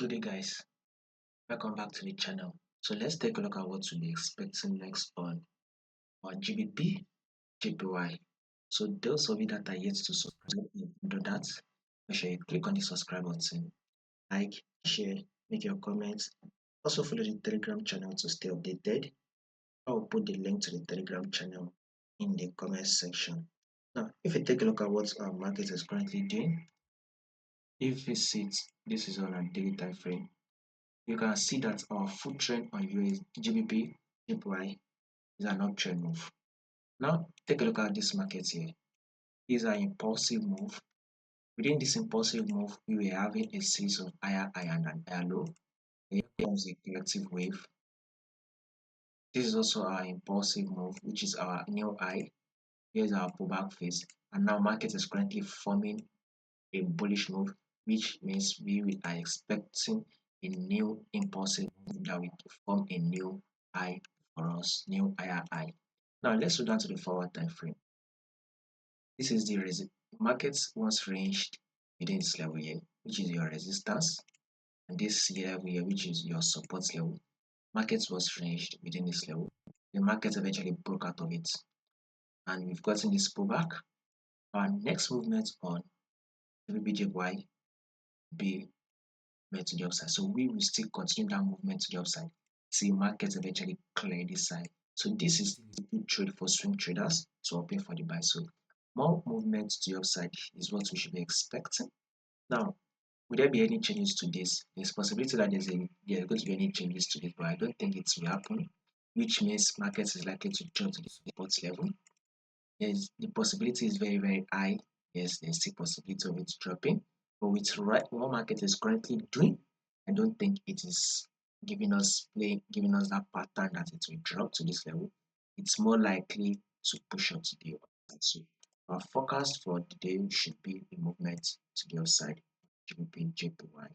Good day guys, welcome back to the channel. So let's take a look at what to be expecting next on GBP JPY. So those of you that are yet to subscribe, do that. Make sure you click on the subscribe button, like, share, make your comments. Also follow the Telegram channel to stay updated. I will put the link to the Telegram channel in the comment section. Now, if you take a look at what our market is currently doing, if you see it, this is on a daily time frame. You can see that our foot trend on US GBP JPY is an uptrend move. Now take a look at this market here. These are impulsive move. Within this impulsive move, we were having a series of higher high and an higher low. Here comes a collective wave. This is also our impulsive move, which is our new high. Here's our pullback phase, and now market is currently forming a bullish move, which means we are expecting a new impulsive move that will form a new high for us, new higher high. Now let's go down to the forward time frame. This is the markets once ranged within this level here, which is your resistance, and this level here, which is your support level. Markets was ranged within this level. The market eventually broke out of it, and we've gotten this pullback. Our next movement on GBPJPY be movement to the upside. So we will still continue that movement to the upside till markets eventually clear this side. So this is a good trade for swing traders to open for the buy. So more movement to the upside is what we should be expecting. Now, will there be any changes to this? There's possibility that there's going to be any changes to this, but I don't think it will happen, which means markets is likely to drop to the support level. The possibility is very, very high. Yes, there's still possibility of it dropping. But with what market is currently doing, I don't think it is giving us that pattern that it will drop to this level. It's more likely to push up to the upside. So our forecast for the day should be a movement to the upside, GBP JPY.